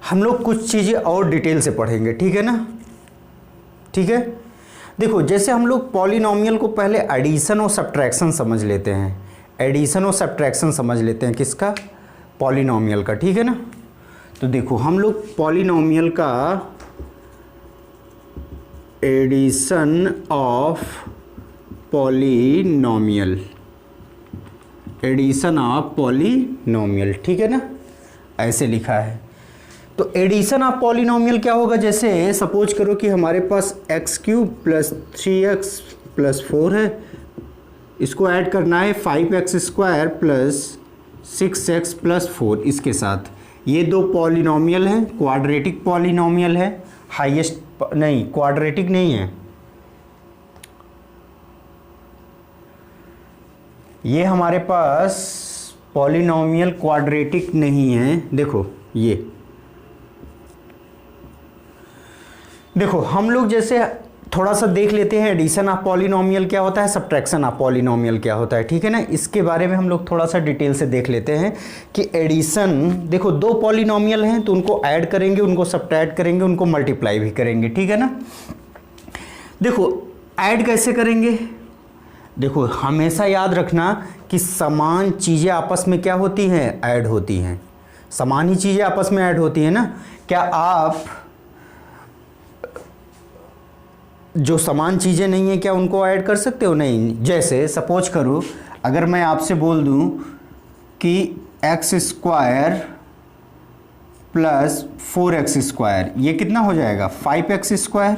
हम लोग कुछ चीज़ें और डिटेल से पढ़ेंगे, ठीक है ना। ठीक है, देखो जैसे हम लोग पॉलिनॉमियल को पहले एडिशन और सब्ट्रैक्शन समझ लेते हैं, एडिशन और सब्ट्रैक्शन समझ लेते हैं किसका, पॉलिनॉमियल का, ठीक है ना। तो देखो हम लोग पॉलिनॉमियल का addition of polynomial, addition of polynomial, ठीक है ना, ऐसे लिखा है। तो एडिशन ऑफ पॉलिनॉमियल क्या होगा, जैसे सपोज करो कि हमारे पास x³ + 3x + 4 है, इसको ऐड करना है 5x² + 6x + 4 इसके साथ। ये दो पॉलिनॉमियल हैं, क्वाड्रेटिक पॉलिनॉमियल है, हाईएस्ट नहीं, क्वाड्रेटिक नहीं है, ये हमारे पास पॉलिनॉमियल क्वाड्रेटिक नहीं है। देखो ये देखो हम लोग जैसे थोड़ा सा देख लेते हैं एडिशन ऑफ पॉलिनॉमियल क्या होता है, सब्ट्रैक्शन ऑफ पॉलिनॉमियल क्या होता है, ठीक है ना। इसके बारे में हम लोग थोड़ा सा डिटेल से देख लेते हैं कि एडिशन, देखो दो पॉलिनॉमियल हैं तो उनको ऐड करेंगे, उनको सब्ट्रैक्ट करेंगे, उनको मल्टीप्लाई भी करेंगे, ठीक है ना। देखो ऐड कैसे करेंगे, देखो हमेशा याद रखना कि समान चीज़ें आपस में क्या होती हैं, ऐड होती हैं, समान ही चीज़ें आपस में ऐड होती हैं ना। क्या आप जो समान चीज़ें नहीं हैं क्या उनको ऐड कर सकते हो, नहीं। जैसे सपोज करो अगर मैं आपसे बोल दूं कि x² + 4x², ये कितना हो जाएगा, 5x²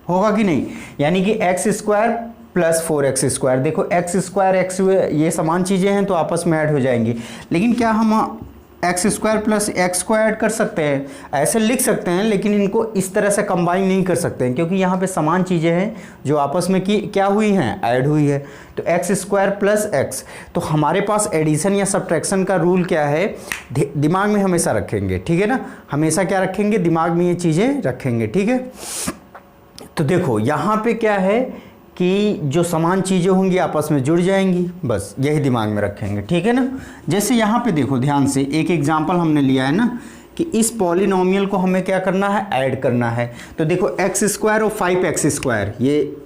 होगा कि नहीं, यानी कि x² + 4x²। देखो x² x ये समान चीज़ें हैं तो आपस में ऐड हो जाएंगी, लेकिन क्या हम x² + x को ऐड कर सकते हैं, ऐसे लिख सकते हैं, लेकिन इनको इस तरह से कंबाइन नहीं कर सकते हैं क्योंकि यहाँ पे समान चीज़ें हैं जो आपस में की क्या हुई हैं, ऐड हुई है। तो x² + x, तो हमारे पास एडिशन या सब्ट्रैक्शन का रूल क्या है, दिमाग में हमेशा रखेंगे, ठीक है ना, हमेशा क्या रखेंगे, दिमाग में ये चीज़ें रखेंगे, ठीक है। तो देखो यहाँ पे क्या है कि जो समान चीज़ें होंगी आपस में जुड़ जाएंगी, बस यही दिमाग में रखेंगे, ठीक है ना। जैसे यहाँ पे देखो ध्यान से, एक एग्जांपल हमने लिया है ना कि इस पॉलिनॉमियल को हमें क्या करना है, ऐड करना है। तो देखो x² और 5x², ये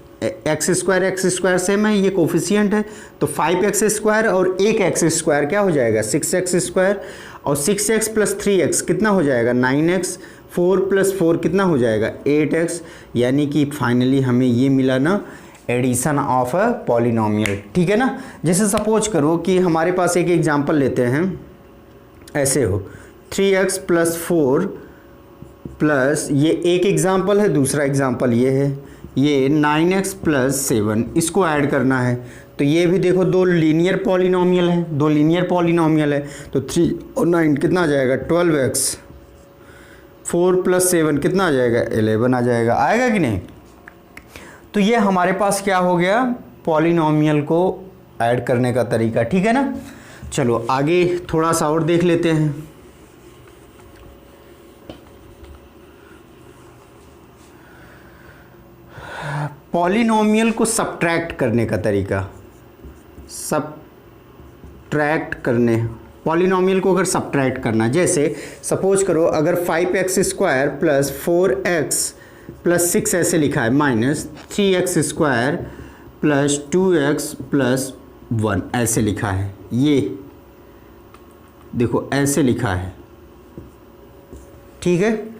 x² सेम है, ये कोफिशिएंट है, तो 5x² और 1x² क्या हो जाएगा, 6x², और 6x + 3x कितना हो जाएगा, 9x, 4 + 4 कितना हो जाएगा, 8x, यानी कि फाइनली हमें ये मिला ना एडिशन ऑफ अ पॉलिनॉमियल, ठीक है ना। जैसे सपोज करो कि हमारे पास एक एग्जांपल लेते हैं, ऐसे हो 3x + 4 प्लस, ये एक एग्जांपल है, दूसरा एग्जांपल ये है, ये 9x + 7, इसको ऐड करना है। तो ये भी देखो दो लीनियर पॉलिनॉमियल है, दो लीनियर पॉलिनॉमियल है, तो 3 और 9 कितना आ जाएगा, 12x, 4 + 7 कितना आ जाएगा, 11 आ जाएगा, आएगा कि नहीं। तो ये हमारे पास क्या हो गया, पॉलिनॉमियल को ऐड करने का तरीका, ठीक है ना। चलो आगे थोड़ा सा और देख लेते हैं। पॉलिनॉमियल को सब्ट्रैक्ट करने का तरीका, सब्ट्रैक्ट करने, पॉलिनॉमियल को अगर सब्ट्रैक्ट करना, जैसे सपोज करो अगर 5x² + 4x + 6 ऐसे लिखा है, -3x² + 2x + 1 ऐसे लिखा है, ये देखो ऐसे लिखा है, ठीक है,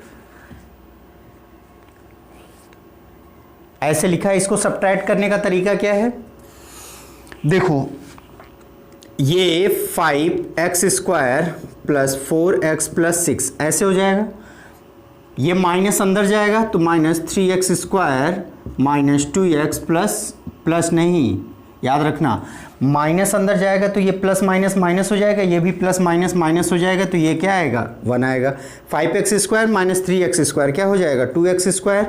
ऐसे लिखा है। इसको सब्ट्रैक्ट करने का तरीका क्या है, देखो ये 5x² + 4x + 6 ऐसे हो जाएगा, ये माइनस अंदर जाएगा तो -3x² - 2x प्लस नहीं, याद रखना, माइनस अंदर जाएगा तो ये प्लस माइनस माइनस हो जाएगा, ये भी प्लस माइनस माइनस हो जाएगा, तो ये क्या आएगा, 1 आएगा। 5x² - 3x² क्या हो जाएगा, 2x²,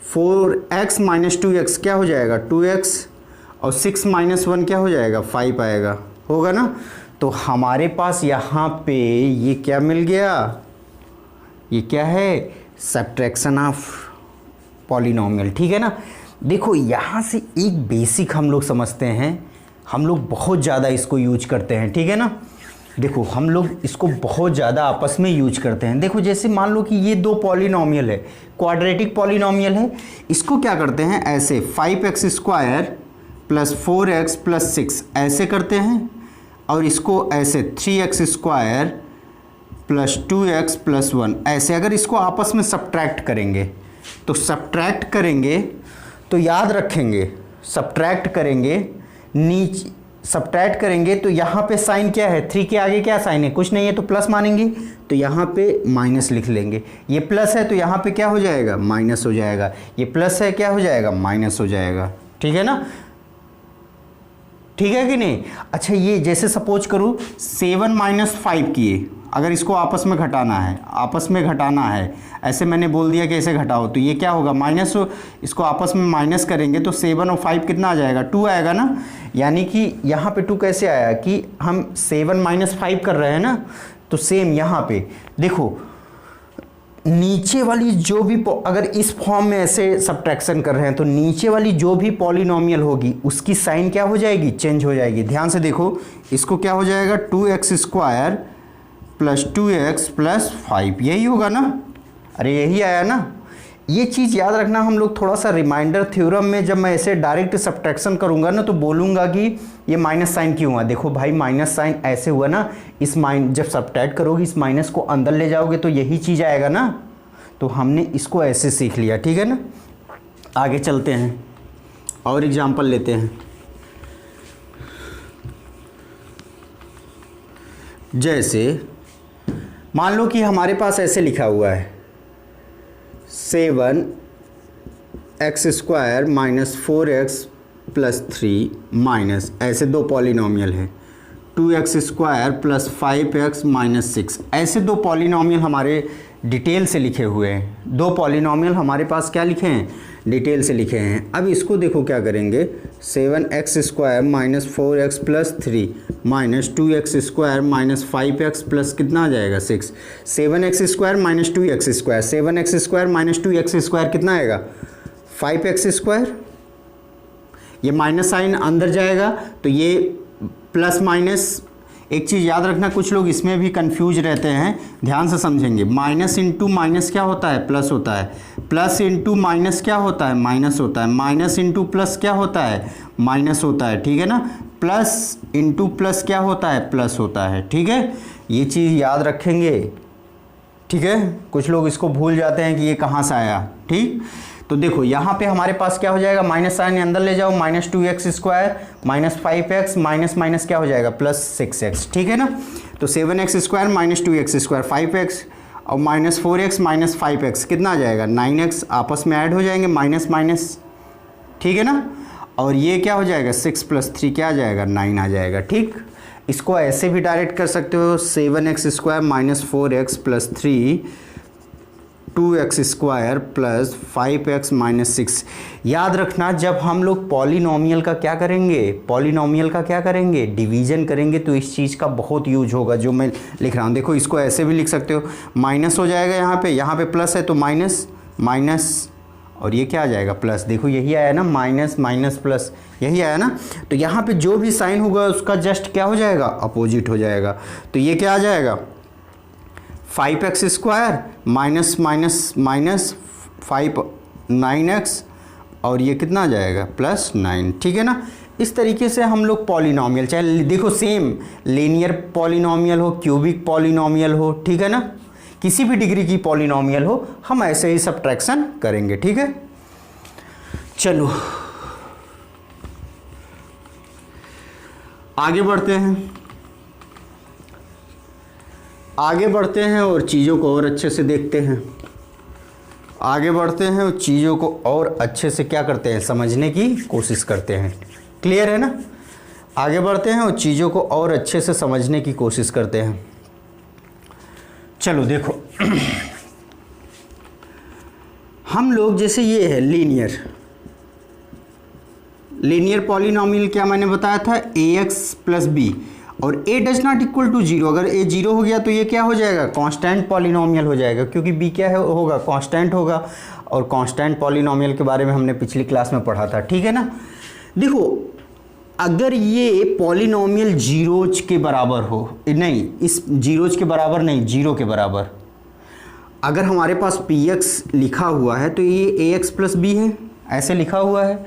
4x - 2x क्या हो जाएगा, 2x, और 6 - 1 क्या हो जाएगा, 5 आएगा, होगा ना। तो हमारे पास यहाँ पे ये क्या मिल गया, ये क्या है, सब्ट्रैक्शन ऑफ पॉलिनॉमियल, ठीक है ना। देखो यहाँ से एक बेसिक हम लोग समझते हैं, हम लोग बहुत ज़्यादा इसको यूज करते हैं, ठीक है ना। देखो हम लोग इसको बहुत ज़्यादा आपस में यूज करते हैं। देखो जैसे मान लो कि ये दो पॉलिनोमियल है, क्वाड्रेटिक पॉलिनोमियल है, इसको क्या करते हैं ऐसे 5x square plus 4x plus 6 ऐसे करते हैं, और इसको ऐसे 3x square plus 2x plus 1 ऐसे। अगर इसको आपस में सब्ट्रैक्ट करेंगे तो सब्ट्रैक्ट करेंगे तो याद रखेंगे, सब्ट्रैक्ट करेंगे नीचे सब्ट्रैक्ट करेंगे तो यहाँ पे साइन क्या है, 3 के आगे क्या साइन है, कुछ नहीं है तो प्लस मानेंगे, तो यहाँ पे माइनस लिख लेंगे। ये प्लस है तो यहाँ पे क्या हो जाएगा, माइनस हो जाएगा। ये प्लस है क्या हो जाएगा, माइनस हो जाएगा। ठीक है ना, ठीक है कि नहीं। अच्छा ये जैसे सपोज करूँ 7 माइनस 5 किए, अगर इसको आपस में घटाना है, आपस में घटाना है, ऐसे मैंने बोल दिया कि ऐसे घटाओ, तो ये क्या होगा माइनस, इसको आपस में माइनस करेंगे तो 7 और 5 कितना आ जाएगा, 2 आएगा ना। यानी कि यहाँ पे 2 कैसे आया कि हम 7 माइनस 5 कर रहे हैं ना, तो सेम यहाँ पे देखो नीचे वाली जो भी अगर इस फॉर्म में ऐसे सब्ट्रैक्शन कर रहे हैं तो नीचे वाली जो भी पॉलिनोमियल होगी उसकी साइन क्या हो जाएगी, चेंज हो जाएगी। ध्यान से देखो, इसको क्या हो जाएगा 2x square plus 2x plus 5, यही होगा ना, अरे यही आया ना। ये चीज़ याद रखना, हम लोग थोड़ा सा रिमाइंडर थ्योरम में जब मैं ऐसे डायरेक्ट सब्ट्रैक्शन करूंगा ना तो बोलूँगा कि ये माइनस साइन क्यों हुआ। देखो भाई माइनस साइन ऐसे हुआ ना, इस जब सब्ट्रैक्ट करोगे इस माइनस को अंदर ले जाओगे तो यही चीज़ आएगा ना, तो हमने इसको ऐसे सीख लिया। ठीक है ना, आगे चलते हैं और एग्जाम्पल लेते हैं। जैसे मान लो कि हमारे पास ऐसे लिखा हुआ है 7x square minus 4x plus 3 minus, ऐसे दो पॉलिनोमियल है 2x square plus 5x minus 6, ऐसे दो पॉलिनोमियल हमारे डिटेल से लिखे हुए हैं। दो पॉलिनोमियल हमारे पास क्या लिखे हैं, डिटेल से लिखे हैं। अब इसको देखो क्या करेंगे, 7x square minus 4x plus 3 minus 2x square minus 5x plus कितना आ जाएगा 6, 7x square minus 2x square, 7x square minus 2x square कितना आएगा 5x स्क्वायर। ये माइनस साइन अंदर जाएगा तो ये प्लस माइनस। एक चीज़ याद रखना, कुछ लोग इसमें भी कंफ्यूज रहते हैं, ध्यान से समझेंगे। माइनस इंटू माइनस क्या होता है, प्लस होता है। प्लस इंटू माइनस क्या होता है, माइनस होता है। माइनस इंटू प्लस क्या होता है, माइनस होता है। ठीक है ना, प्लस इंटू प्लस क्या होता है, प्लस होता है। ठीक है, ये चीज़ याद रखेंगे। ठीक है, कुछ लोग इसको भूल जाते हैं कि ये कहाँ से आया। ठीक, तो देखो यहाँ पे हमारे पास क्या हो जाएगा, माइनस साइन अंदर ले जाओ, minus 2x square minus 5x minus minus क्या हो जाएगा प्लस 6x। ठीक है ना, तो 7x square minus 2x square 5x और माइनस 4x माइनस 5x कितना आ जाएगा 9x, आपस में ऐड हो जाएंगे माइनस माइनस। ठीक है ना, और ये क्या हो जाएगा 6 प्लस 3 क्या आ जाएगा 9 आ जाएगा। ठीक, इसको ऐसे भी डायरेक्ट कर सकते हो, 7x square minus 4x plus 3 2x square plus 5x minus 6। याद रखना, जब हम लोग पॉलिनोमियल का क्या करेंगे, पॉलिनोमियल का क्या करेंगे, डिवीजन करेंगे, तो इस चीज़ का बहुत यूज होगा जो मैं लिख रहा हूँ। देखो इसको ऐसे भी लिख सकते हो, माइनस हो जाएगा यहाँ पे प्लस है तो माइनस माइनस, और ये क्या आ जाएगा प्लस। देखो यही आया ना, माइनस माइनस प्लस, यही आया ना। तो यहाँ पे जो भी साइन होगा उसका जस्ट क्या हो जाएगा, अपोजिट हो जाएगा। तो ये क्या आ जाएगा 5x square minus minus minus 5 9x, और ये कितना आ जाएगा प्लस 9। ठीक है ना, इस तरीके से हम लोग पॉलिनोमियल, चाहे देखो सेम लीनियर पॉलिनोमियल हो, क्यूबिक पॉलिनोमियल हो, ठीक है ना, किसी भी डिग्री की पॉलिनोमियल हो, हम ऐसे ही सब्ट्रैक्शन करेंगे। ठीक है, चलो आगे बढ़ते हैं, आगे बढ़ते हैं और चीज़ों को और अच्छे से देखते हैं। आगे बढ़ते हैं और चीज़ों को और अच्छे से क्या करते हैं, समझने की कोशिश करते हैं। क्लियर है ना, आगे बढ़ते हैं और चीज़ों को और अच्छे से समझने की कोशिश करते हैं। चलो देखो हम लोग जैसे ये है लीनियर पॉलिनोमियल, क्या मैंने बताया था ax प्लस बी, और a does not equal to 0। अगर a 0 हो गया तो ये क्या हो जाएगा, कांस्टेंट पॉलिनोमियल हो जाएगा, क्योंकि b क्या है होगा, कांस्टेंट होगा। और कांस्टेंट पॉलिनोमियल के बारे में हमने पिछली क्लास में पढ़ा था। ठीक है ना, देखो अगर ये पॉलिनोमियल जीरोज के बराबर हो, नहीं इस जीरोज के बराबर नहीं, जीरो के बराबर, अगर हमारे पास px लिखा हुआ है तो ये ax प्लस बी है, ऐसे लिखा हुआ है।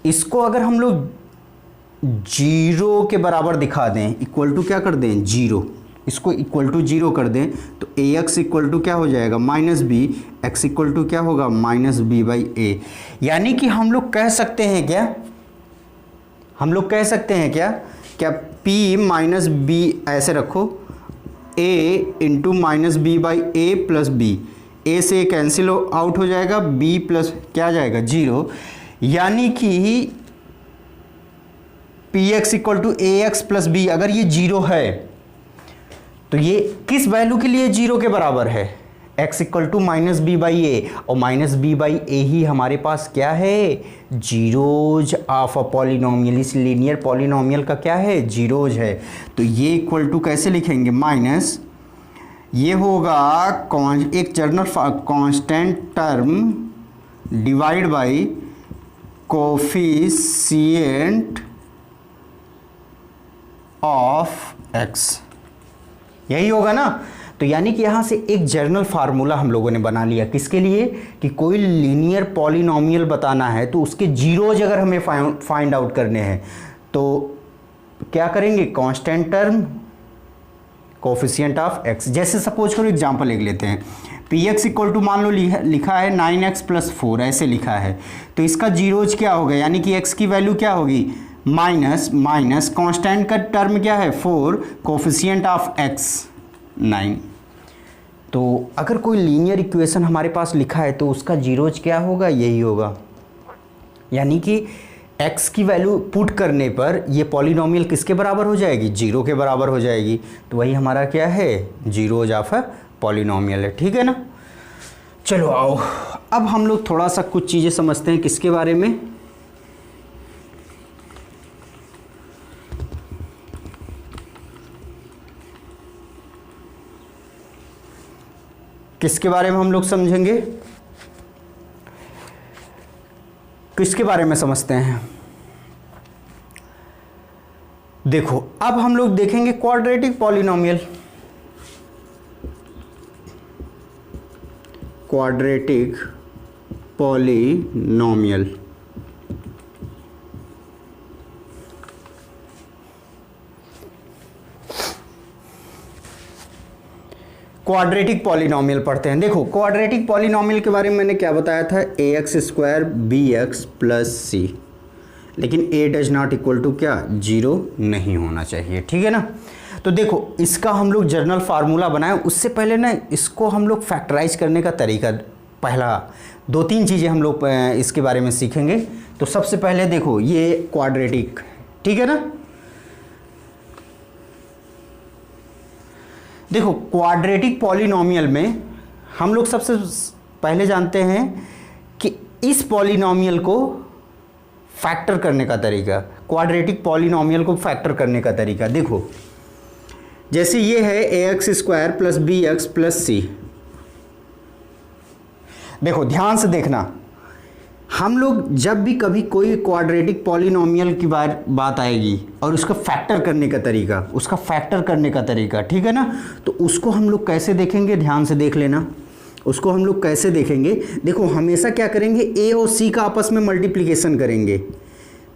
इसको अगर हम लोग जीरो के बराबर दिखा दें, इक्वल टू क्या कर दें, जीरो, इसको इक्वल टू जीरो कर दें, तो ax इक्वल टू क्या हो जाएगा, minus B, x equal to क्या होगा, माइनस बी बाई ए। यानी कि हम लोग कह सकते हैं क्या, हम लोग कह सकते हैं क्या, क्या p माइनस बी ऐसे रखो, a into minus b by a plus b, a से कैंसिल आउट हो जाएगा, b प्लस क्या जाएगा, जीरो। यानी कि px equal to A X plus B, अगर ये जीरो है तो ये किस वैल्यू के लिए जीरो के बराबर है, x equal to minus b by a, और माइनस बी बाई ए ही हमारे पास क्या है, जीरोज ऑफ अ पॉलिनोमियल, इस लीनियर पॉलिनोमियल का क्या है, जीरोज है। तो ये इक्वल टू कैसे लिखेंगे, माइनस ये होगा एक general constant term divide by coefficient of x, यही होगा ना। तो यानी कि यहाँ से एक जर्नल फार्मूला हम लोगों ने बना लिया, किसके लिए, कि कोई लीनियर पॉलिनोमियल बताना है तो उसके जीरोज अगर हमें फाइंड आउट करने हैं तो क्या करेंगे, constant term coefficient of x। जैसे सपोज करो एग्जांपल लिख लेते हैं, px इक्वल टू मान लो लिखा है 9x प्लस 4, ऐसे लिखा है, तो इसका जीरोज क्या होगा, यानी कि x की वैल्यू क्या होगी, माइनस माइनस कांस्टेंट का टर्म क्या है 4, कोफिशिएंट ऑफ x 9। तो अगर कोई लीनियर इक्वेशन हमारे पास लिखा है तो उसका जीरोज क्या होगा, यही होगा। यानी कि x की वैल्यू पुट करने पर ये पॉलिनोमियल किसके बराबर हो जाएगी, जीरो के बराबर हो जाएगी। तो वही हमारा क्या है, जीरोज ऑफ अ पॉलिनोमियल है, ठीक है ना। चलो आओ अब हम लोग थोड़ा सा कुछ चीज़ें समझते हैं, किसके बारे में, किसके बारे में हम लोग समझेंगे, किसके बारे में समझते हैं। देखो अब हम लोग देखेंगे quadratic polynomial, quadratic polynomial. Quadratic polynomial पढ़ते हैं। देखो क्वाड्रेटिक पॉलिनोमियल के बारे में मैंने क्या बताया था, a x square b x plus c, लेकिन a does not equal to क्या, जीरो नहीं होना चाहिए, ठीक है ना। तो देखो इसका हम लोग जर्नल फार्मूला बनाए, उससे पहले ना इसको हम लोग फैक्टराइज करने का तरीका, पहला 2-3 चीज़ें हम लोग इसके बारे में सीखेंगे। तो सबसे पहले देखो ये क्वाड्रेटिक, ठीक है ना। देखो क्वाड्रेटिक पॉलिनोमियल में हम लोग सबसे पहले जानते हैं कि इस पॉलिनोमियल को फैक्टर करने का तरीका, क्वाड्रेटिक पॉलिनोमियल को फैक्टर करने का तरीका। देखो जैसे ये है a x square plus b x plus c, देखो ध्यान से देखना, हम लोग जब भी कभी कोई क्वाड्रेटिक पॉलिनोमियल की बात आएगी और उसका फैक्टर करने का तरीका, उसका फैक्टर करने का तरीका, ठीक है ना, तो उसको हम लोग कैसे देखेंगे, ध्यान से देख लेना, उसको हम लोग कैसे देखेंगे। देखो हमेशा क्या करेंगे, ए और सी का आपस में मल्टीप्लिकेशन करेंगे,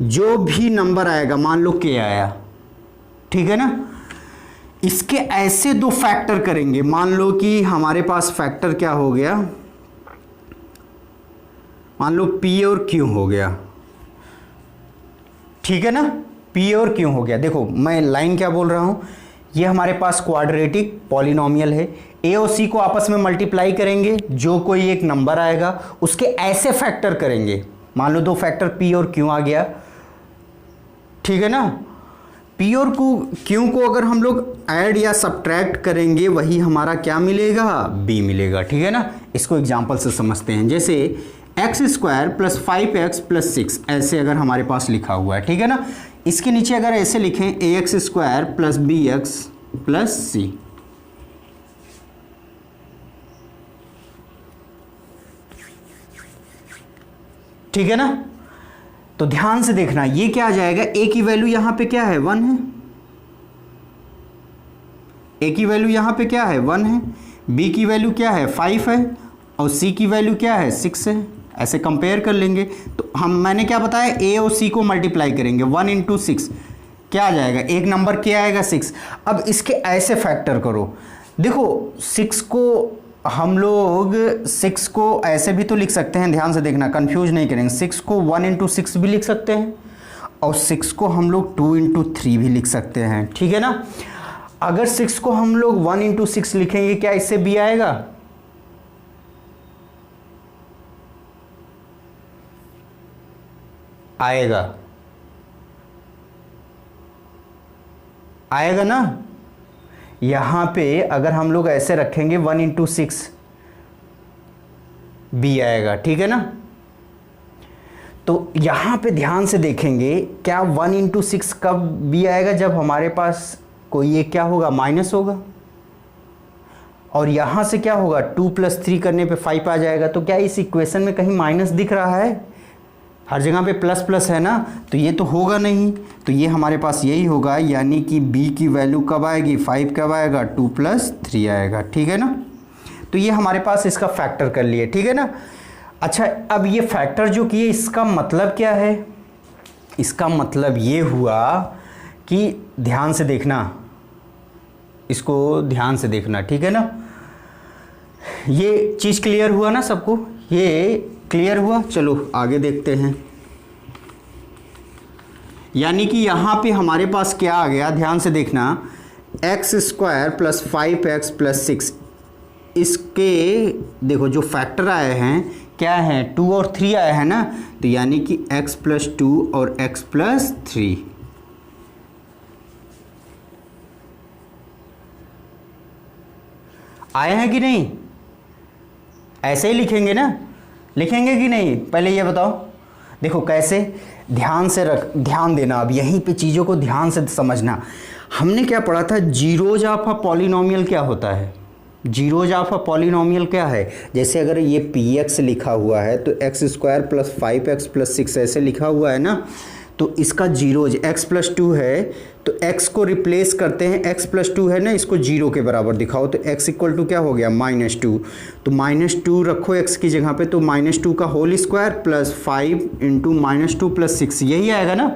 जो भी नंबर आएगा, मान लो के आया, ठीक है ना, इसके ऐसे दो फैक्टर करेंगे। मान लो कि हमारे पास फैक्टर क्या हो गया, मान लो P और Q हो गया, ठीक है ना, P और Q हो गया। देखो मैं लाइन क्या बोल रहा हूं, ये हमारे पास क्वाड्रेटिक पॉलिनोमियल है, A और C को आपस में मल्टीप्लाई करेंगे, जो कोई एक नंबर आएगा उसके ऐसे फैक्टर करेंगे। मान लो दो फैक्टर P और Q आ गया, ठीक है ना, P और Q को अगर हम लोग ऐड या सब्ट्रैक्ट करेंगे, वही हमारा क्या मिलेगा, B मिलेगा, ठीक है ना। इसको एग्जांपल से समझते हैं, जैसे x square plus 5x plus 6, ऐसे अगर हमारे पास लिखा हुआ है, ठीक है ना, इसके नीचे अगर ऐसे लिखें a x square plus b x plus c, ठीक है ना, तो ध्यान से देखना, ये क्या आ जाएगा, ए की वैल्यू यहां पे क्या है 1 है, ए की वैल्यू यहां पे क्या है 1 है, बी की वैल्यू क्या है 5 है, और सी की वैल्यू क्या है 6 है। ऐसे कंपेयर कर लेंगे तो मैंने क्या बताया, ए और सी को मल्टीप्लाई करेंगे, 1 इंटू 6 क्या आ जाएगा, एक नंबर क्या आएगा 6। अब इसके ऐसे फैक्टर करो, देखो 6 को हम लोग 6 को ऐसे भी तो लिख सकते हैं, ध्यान से देखना कंफ्यूज नहीं करेंगे, 6 को 1 इंटू 6 भी लिख सकते हैं, और 6 को हम लोग 2 इंटू 3 भी लिख सकते हैं, ठीक है ना। अगर 6 को हम लोग 1 इंटू 6 लिखेंगे, क्या इससे बी आएगा, आएगा, आएगा ना। यहां पे अगर हम लोग ऐसे रखेंगे 1 इंटू 6 बी आएगा, ठीक है ना। तो यहां पे ध्यान से देखेंगे, क्या 1 इंटू 6 कब बी आएगा, जब हमारे पास कोई एक क्या होगा माइनस होगा, और यहां से क्या होगा 2 + 3 करने पे 5 आ जाएगा। तो क्या इस इक्वेशन में कहीं माइनस दिख रहा है, हर जगह पे प्लस प्लस है ना, तो ये तो होगा नहीं, तो ये हमारे पास यही होगा, यानी कि b की वैल्यू कब आएगी 5 कब आएगा 2 + 3 आएगा, ठीक है ना। तो ये हमारे पास इसका फैक्टर कर लिए, ठीक है ना। अच्छा, अब ये फैक्टर जो किए इसका मतलब क्या है, इसका मतलब ये हुआ कि ध्यान से देखना, इसको ध्यान से देखना, ठीक है ना। ये चीज़ क्लियर हुआ ना सबको, ये क्लियर हुआ। चलो आगे देखते हैं, यानी कि यहाँ पे हमारे पास क्या आ गया, ध्यान से देखना, x² + 5x + 6, इसके देखो जो फैक्टर आए हैं क्या है 2 और 3 आए हैं ना, तो यानी कि x + 2 और x + 3। आए हैं कि नहीं, ऐसे ही लिखेंगे ना, लिखेंगे कि नहीं, पहले ये बताओ। देखो कैसे, ध्यान देना, अब यहीं पे चीज़ों को ध्यान से समझना। हमने क्या पढ़ा था, जीरोज ऑफ अ पॉलिनोमियल क्या होता है, जीरोज ऑफ अ पॉलिनोमियल क्या है, जैसे अगर ये px लिखा हुआ है तो x² + 5x + 6 ऐसे लिखा हुआ है ना, तो इसका जीरोज x + 2 है, तो x को रिप्लेस करते हैं, x + 2 है ना, इसको 0 के बराबर दिखाओ, तो x = क्या हो गया -2, तो -2 रखो x की जगह पे, तो -2 का होल स्क्वायर + 5 इंटू -2 + 6 यही आएगा ना।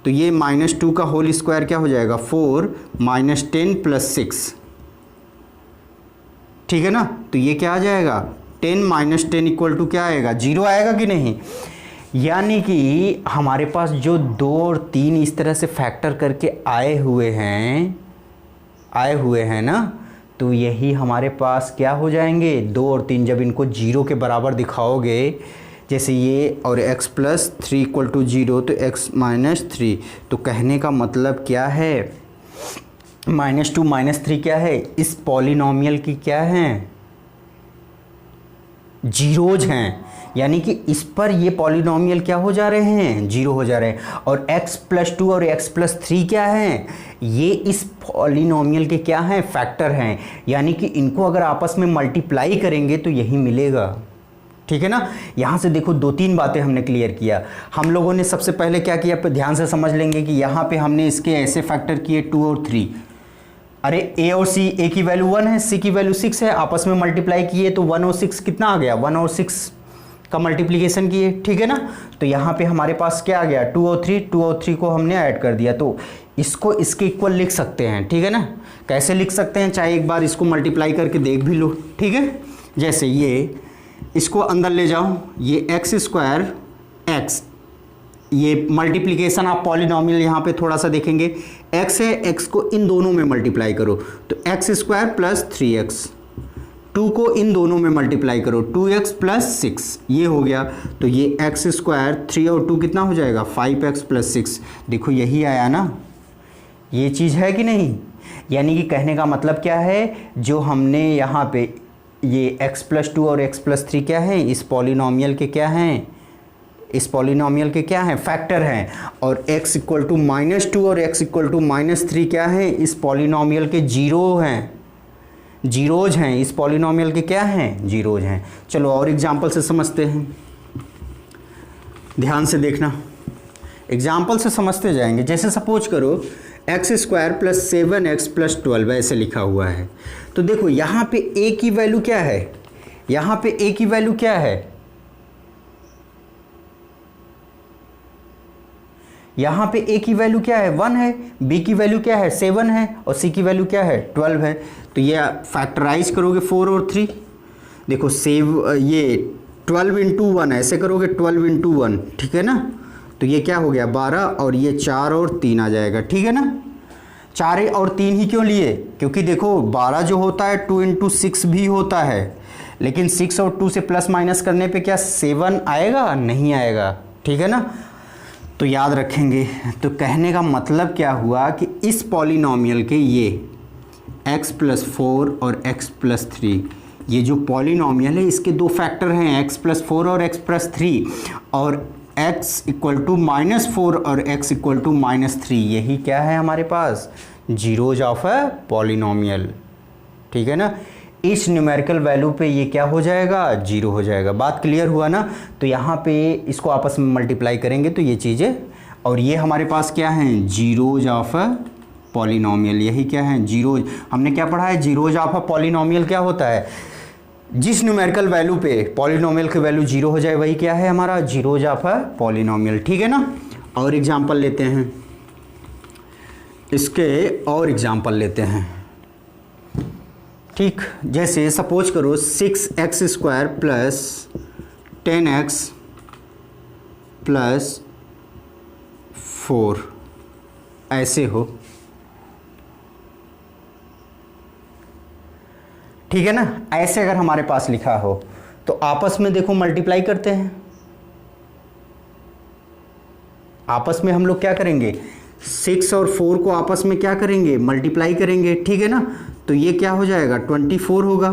तो ये -2 का होल स्क्वायर क्या हो जाएगा 4 -10 + 6, ठीक है ना। तो ये क्या आ जाएगा 10 - 10 = क्या आएगा 0 आएगा कि नहीं। यानी कि हमारे पास जो 2 और 3 इस तरह से फैक्टर करके आए हुए हैं ना, तो यही हमारे पास क्या हो जाएंगे 2 और 3, जब इनको 0 के बराबर दिखाओगे, जैसे ये और x + 3 = 0, तो x - 3, तो कहने का मतलब क्या है, -2 - 3 क्या है, इस पॉलिनोमियल की क्या है जीरोज हैं, यानी कि इस पर ये पॉलिनोमियल क्या हो जा रहे हैं 0 हो जा रहे हैं। और x + 2 और x + 3 क्या हैं, ये इस पॉलिनोमियल के क्या हैं फैक्टर हैं, यानी कि इनको अगर आपस में मल्टीप्लाई करेंगे तो यही मिलेगा, ठीक है ना। यहाँ से देखो 2-3 बातें हमने क्लियर किया। हम लोगों ने सबसे पहले क्या किया, ध्यान से समझ लेंगे कि यहाँ पे हमने इसके ऐसे फैक्टर किए 2 और 3, अरे a और c, a की वैल्यू 1 है, c की वैल्यू 6 है, आपस में मल्टीप्लाई किए तो 1 और 6 कितना आ गया 1 और 6 का मल्टीप्लिकेशन किए, ठीक है ना। तो यहाँ पे हमारे पास क्या आ गया 2 और 3 को हमने ऐड कर दिया, तो इसको इसके इक्वल लिख सकते हैं, ठीक है ना। कैसे लिख सकते हैं, चाहे एक बार इसको मल्टीप्लाई करके देख भी लो, ठीक है। जैसे ये इसको अंदर ले जाओ, ये x² x, ये मल्टीप्लिकेशन आप पॉलिनोमियल यहाँ पे थोड़ा सा देखेंगे, x है, x को इन दोनों में मल्टीप्लाई करो तो x² + 3x, 2 को इन दोनों में मल्टीप्लाई करो 2x + 6, ये हो गया। तो ये x² 3 और 2 कितना हो जाएगा 5x + 6, देखो यही आया ना, ये चीज़ है कि नहीं। यानी कि कहने का मतलब क्या है, जो हमने यहाँ पे ये x + 2 और x + 3 क्या है, इस पॉलिनोमियल के क्या हैं, इस पॉलिनोमियल के क्या हैं फैक्टर हैं, और x = -2 और x = -3 क्या है, इस पॉलिनोमियल के जीरोज हैं, इस पॉलिनोमियल के क्या हैं जीरोज हैं। चलो और एग्जांपल से समझते हैं, ध्यान से देखना। एग्जाम्पल से समझते जाएंगे। जैसे सपोज करो x square plus 7x plus 12 ऐसे लिखा हुआ है, तो देखो यहाँ पे a की वैल्यू क्या है, यहाँ पे a की वैल्यू क्या है, यहाँ पे a की वैल्यू क्या है 1 है, b की वैल्यू क्या है 7 है और c की वैल्यू क्या है 12 है। तो ये फैक्टराइज करोगे 4 और 3, देखो ये 12 इंटू 1 ऐसे करोगे 12 इंटू 1, ठीक है ना, तो ये क्या हो गया 12 और ये 4 और 3 आ जाएगा, ठीक है ना। 4 और 3 ही क्यों लिए, क्योंकि देखो 12 जो होता है 2 इंटू 6 भी होता है, लेकिन 6 और 2 से प्लस माइनस करने पे क्या 7 आएगा, नहीं आएगा, ठीक है ना। तो याद रखेंगे। तो कहने का मतलब क्या हुआ कि इस पॉलिनोमियल के ये x प्लस 4 और x प्लस 3, ये जो पॉलिनोमियल है इसके दो फैक्टर हैं x प्लस 4 और x प्लस 3, और x इक्वल टू -4 और x इक्वल टू -3, यही क्या है हमारे पास, जीरोज ऑफ अ पॉलिनोमियल, ठीक है ना। इस न्यूमेरिकल वैल्यू पे ये क्या हो जाएगा, जीरो हो जाएगा। बात क्लियर हुआ ना। तो यहाँ पे इसको आपस में मल्टीप्लाई करेंगे तो ये चीज़ें, और ये हमारे पास क्या हैं, जीरोज ऑफ अ पॉलिनोमियल, यही क्या है जीरोज। हमने क्या पढ़ा है, जीरोज ऑफ अ पॉलिनोमियल क्या होता है, जिस न्यूमेरिकल वैल्यू पे पॉलिनोमियल की वैल्यू जीरो हो जाए वही क्या है हमारा, जीरोज ऑफ अ पॉलिनोमियल, ठीक है ना। और एग्जांपल लेते हैं, इसके और एग्जांपल लेते हैं, ठीक। जैसे सपोज करो 6x square plus 10x plus 4 ऐसे हो, ठीक है ना। ऐसे अगर हमारे पास लिखा हो तो आपस में देखो मल्टीप्लाई करते हैं, आपस में हम लोग क्या करेंगे, 6 और 4 को आपस में क्या करेंगे, मल्टीप्लाई करेंगे, ठीक है ना। तो ये क्या हो जाएगा 24 होगा,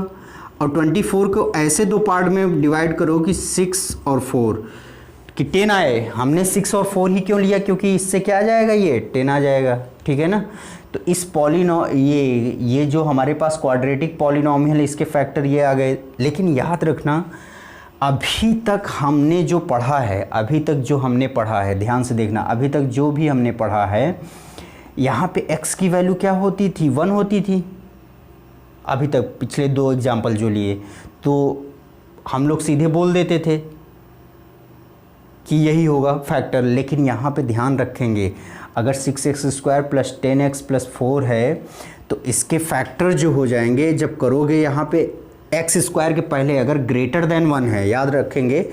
और 24 को ऐसे दो पार्ट में डिवाइड करो कि 6 और 4 कि 10 आए। हमने 6 और 4 ही क्यों लिया, क्योंकि इससे क्या आ जाएगा, ये 10 आ जाएगा, ठीक है ना। तो इस ये जो हमारे पास क्वाड्रेटिक पॉलिनोमियल है इसके फैक्टर ये आ गए। लेकिन याद रखना अभी तक हमने जो पढ़ा है, अभी तक जो हमने पढ़ा है, ध्यान से देखना, अभी तक जो भी हमने पढ़ा है यहाँ पे x की वैल्यू क्या होती थी, 1 होती थी। अभी तक पिछले दो एग्जाम्पल जो लिए तो हम लोग सीधे बोल देते थे कि यही होगा फैक्टर। लेकिन यहाँ पे ध्यान रखेंगे, अगर 6x square plus 10x plus 4 है तो इसके फैक्टर जो हो जाएंगे जब करोगे यहाँ पे एक्स स्क्वायर के पहले अगर ग्रेटर देन 1 है, याद रखेंगे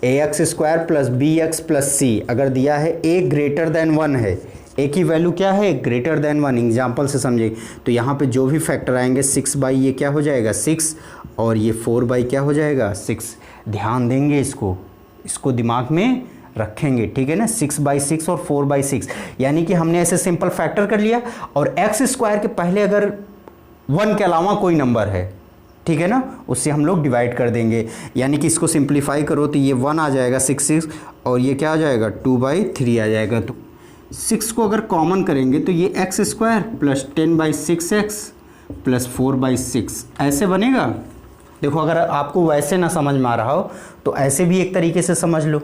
ax square plus bx plus c अगर दिया है a ग्रेटर देन 1 है, a की वैल्यू क्या है ग्रेटर देन 1, एग्जाम्पल से समझे। तो यहाँ पे जो भी फैक्टर आएंगे 6 बाई ये क्या हो जाएगा 6, और ये 4 बाई क्या हो जाएगा 6। ध्यान देंगे इसको दिमाग में रखेंगे, ठीक है ना। 6 बाई 6 और 4 बाई 6, यानी कि हमने ऐसे सिंपल फैक्टर कर लिया, और एक्स स्क्वायर के पहले अगर 1 के अलावा कोई नंबर है, ठीक है ना, उससे हम लोग डिवाइड कर देंगे। यानी कि इसको सिंप्लीफाई करो तो ये 1 आ जाएगा 6 और ये क्या आ जाएगा 2/3 आ जाएगा। तो 6 को अगर कॉमन करेंगे तो ये x square plus 10/6x plus 4/6 ऐसे बनेगा। देखो अगर आपको वैसे ना समझ में आ रहा हो तो ऐसे भी एक तरीके से समझ लो।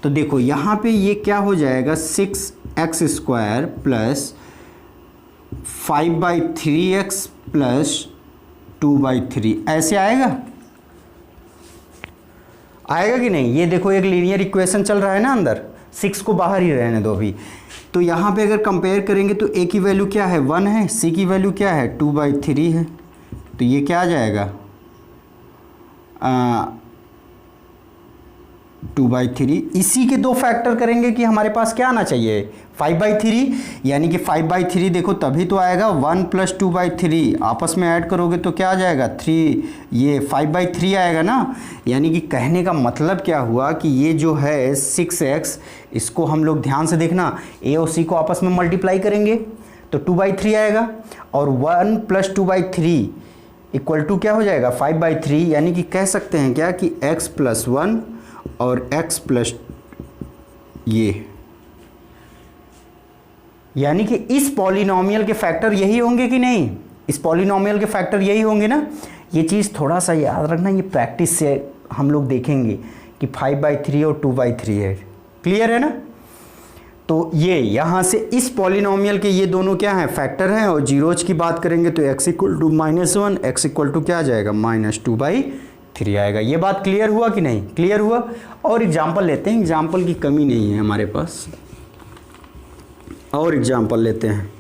तो देखो यहाँ पे ये क्या हो जाएगा 6x square plus 5/3x plus 2/3 ऐसे आएगा कि नहीं। ये देखो एक लीनियर इक्वेशन चल रहा है ना अंदर, 6 को बाहर ही रहने दो अभी। तो यहाँ पे अगर कंपेयर करेंगे तो a की वैल्यू क्या है 1 है, c की वैल्यू क्या है 2/3 है। तो ये क्या आ जाएगा 2/3। इसी के दो फैक्टर करेंगे कि हमारे पास क्या आना चाहिए 5/3, यानी कि 5/3 देखो तभी तो आएगा 1 प्लस 2/3 आपस में ऐड करोगे तो क्या आ जाएगा 3, ये 5/3 आएगा ना। यानी कि कहने का मतलब क्या हुआ कि ये जो है 6x, इसको हम लोग ध्यान से देखना a और c को आपस में मल्टीप्लाई करेंगे तो 2/3 आएगा, और 1 प्लस 2/3 इक्वल टू क्या हो जाएगा 5/3। यानी कि कह सकते हैं क्या कि x प्लस 1 और x प्लस ये, यानी कि इस पॉलिनोमियल के फैक्टर यही होंगे कि नहीं, इस पॉलिनोमियल के फैक्टर यही होंगे ना। ये चीज़ थोड़ा सा याद रखना, ये प्रैक्टिस से हम लोग देखेंगे कि 5/3 और 2/3 है। क्लियर है ना। तो ये यहाँ से इस पॉलिनोमियल के ये दोनों क्या हैं, फैक्टर हैं, और जीरोज की बात करेंगे तो x equal to -1, x equal to क्या आ जाएगा -2/3 आएगा। ये बात क्लियर हुआ कि नहीं? क्लियर हुआ। और एग्जाम्पल लेते हैं, एग्जाम्पल की कमी नहीं है हमारे पास, और एग्जाम्पल लेते हैं।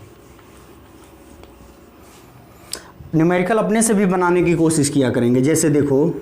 न्यूमेरिकल अपने से भी बनाने की कोशिश किया करेंगे। जैसे देखो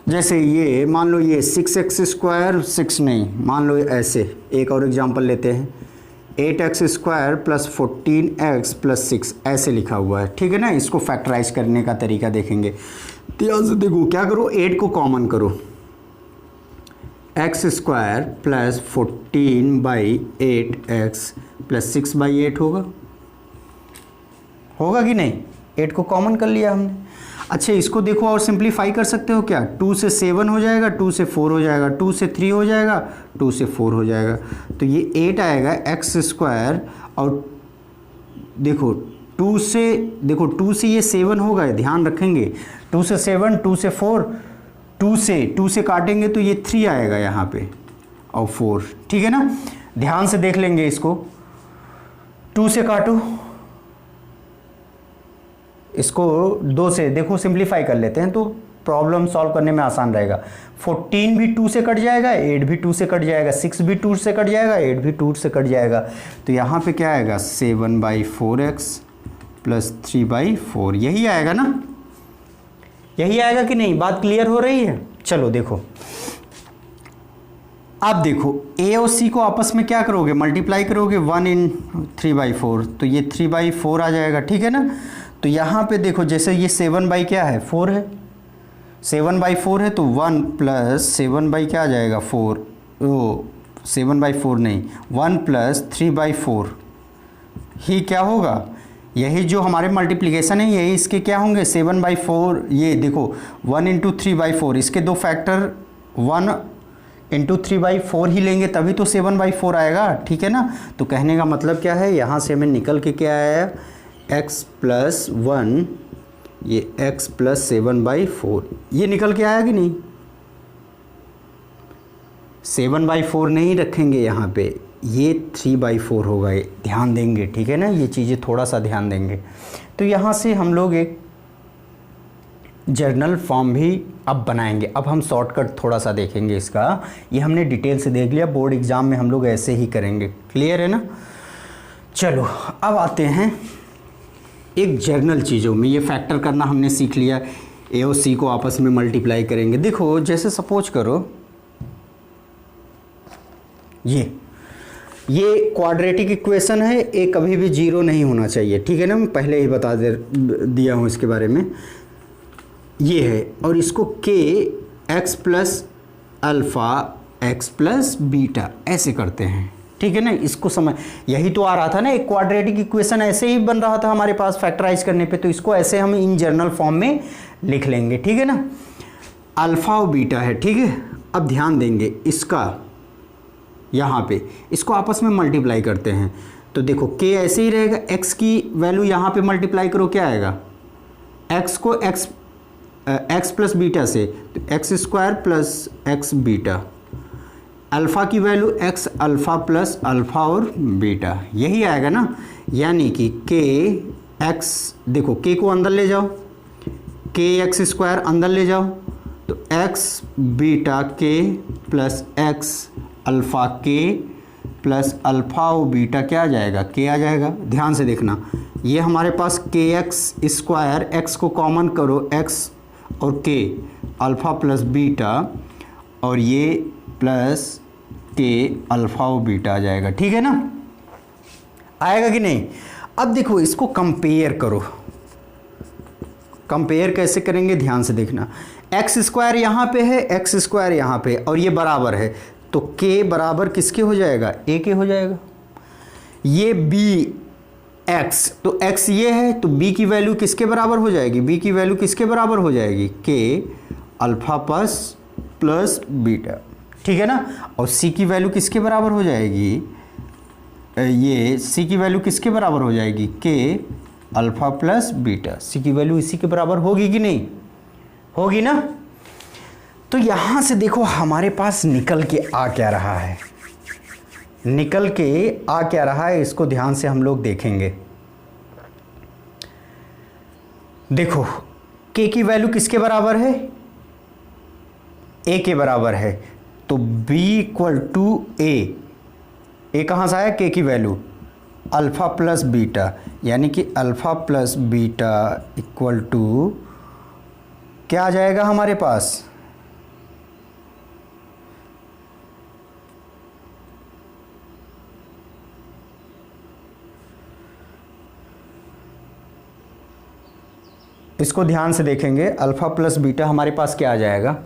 जैसे ये मान लो ये 6x² 6 नहीं, मान लो ऐसे एक और एग्जांपल लेते हैं, 8x² + 14x + 6 ऐसे लिखा हुआ है, ठीक है ना। इसको फैक्टराइज करने का तरीका देखेंगे। तो यहाँ से देखो क्या करो, 8 को कॉमन करो, x² + 14/8x + 6/8 होगा कि नहीं? 8 को कॉमन कर लिया हमने। अच्छा इसको देखो और सिंप्लीफाई कर सकते हो क्या, 2 से 7 हो जाएगा, 2 से 4 हो जाएगा, 2 से 3 हो जाएगा, 2 से 4 हो जाएगा, तो ये 8 आएगा x²। और देखो 2 से ये 7 होगा, ध्यान रखेंगे, 2 से 7, 2 से 4, 2 से काटेंगे तो ये 3 आएगा यहाँ पे और 4, ठीक है ना। ध्यान से देख लेंगे इसको, 2 से काटो, इसको 2 से देखो सिंप्लीफाई कर लेते हैं तो प्रॉब्लम सॉल्व करने में आसान रहेगा। 14 भी 2 से कट जाएगा, 8 भी 2 से कट जाएगा, 6 भी 2 से कट जाएगा, 8 भी 2 से कट जाएगा, तो यहाँ पे क्या आएगा 7/4x + 3/4, यही आएगा ना, यही आएगा कि नहीं? बात क्लियर हो रही है? चलो देखो, अब देखो a और c को आपस में क्या करोगे, मल्टीप्लाई करोगे, 1 × 3/4, तो ये 3/4 आ जाएगा, ठीक है ना। तो यहाँ पे देखो जैसे ये 7 क्या है, 4 है, 7/4 है, तो 1 + 7 क्या आ जाएगा 4, 7/4 नहीं, 1 + 3/4 ही क्या होगा, यही जो हमारे मल्टीप्लिकेशन है यही इसके क्या होंगे 7/4। ये देखो 1 × 3/4, इसके दो फैक्टर 1 × 3/4 ही लेंगे तभी तो 7/4 आएगा, ठीक है ना। तो कहने का मतलब क्या है, यहाँ से हमें निकल के क्या आया, x + 1, ये x + 7/4, ये निकल के आया कि नहीं? 7/4 नहीं रखेंगे यहाँ पे, ये 3/4 होगा, ये ध्यान देंगे, ठीक है ना, ये चीज़ें थोड़ा सा ध्यान देंगे। तो यहाँ से हम लोग एक जर्नल फॉर्म भी अब बनाएंगे। अब हम शॉर्टकट थोड़ा सा देखेंगे इसका, ये हमने डिटेल से देख लिया, बोर्ड एग्जाम में हम लोग ऐसे ही करेंगे, क्लियर है ना। चलो अब आते हैं एक जर्नल चीज़ों में, ये फैक्टर करना हमने सीख लिया, a और c को आपस में मल्टीप्लाई करेंगे। देखो जैसे सपोज करो ये क्वाड्रेटिक इक्वेशन है, a कभी भी 0 नहीं होना चाहिए, ठीक है ना, मैं पहले ही बता दिया हूँ इसके बारे में। ये है और इसको k x + alpha x + beta ऐसे करते हैं, ठीक है ना। इसको समझ, यही तो आ रहा था ना, एक क्वाड्रेटिक इक्वेशन ऐसे ही बन रहा था हमारे पास फैक्टराइज करने पे, तो इसको ऐसे हम इन जर्नल फॉर्म में लिख लेंगे, ठीक है ना। अल्फ़ा और बीटा है, ठीक है। अब ध्यान देंगे इसका, यहाँ पे इसको आपस में मल्टीप्लाई करते हैं, तो देखो k ऐसे ही रहेगा, x की वैल्यू यहाँ पे मल्टीप्लाई करो, क्या आएगा, x को x + बीटा से, तो x² + x बीटा, अल्फ़ा की वैल्यू x अल्फ़ा + अल्फ़ा और बीटा, यही आएगा ना। यानी कि k x, देखो k को अंदर ले जाओ, kx² अंदर ले जाओ, तो x beta k + x alpha k + alpha और बीटा क्या आ जाएगा, k आ जाएगा। ध्यान से देखना, ये हमारे पास के एक्स स्क्वायर, एक्स को कॉमन करो, एक्स और के, अल्फ़ा प्लस बीटा, और ये प्लस के अल्फ़ा और बीटा आ जाएगा। ठीक है ना, आएगा कि नहीं। अब देखो इसको कंपेयर करो, कंपेयर कैसे करेंगे ध्यान से देखना। एक्स स्क्वायर यहाँ पे है, एक्स स्क्वायर यहाँ पे, और ये बराबर है, तो के बराबर किसके हो जाएगा, ए के हो जाएगा। ये बी एक्स, तो एक्स ये है, तो बी की वैल्यू किसके बराबर हो जाएगी, बी की वैल्यू किसके बराबर हो जाएगी, के अल्फ़ा प्लस बीटा। ठीक है ना, और सी की वैल्यू किसके बराबर हो जाएगी, ये सी की वैल्यू किसके बराबर हो जाएगी, के अल्फ़ा प्लस बीटा। सी की वैल्यू इसी के बराबर होगी कि नहीं, होगी ना। तो यहाँ से देखो हमारे पास निकल के आ क्या रहा है, निकल के आ क्या रहा है, इसको ध्यान से हम लोग देखेंगे। देखो के की वैल्यू किसके बराबर है, ए के बराबर है, तो b इक्वल टू ए कहाँ से आया, के की वैल्यू अल्फ़ा प्लस बीटा, यानी कि alpha plus beta equal to क्या आ जाएगा हमारे पास, इसको ध्यान से देखेंगे। अल्फ़ा प्लस बीटा हमारे पास क्या आ जाएगा,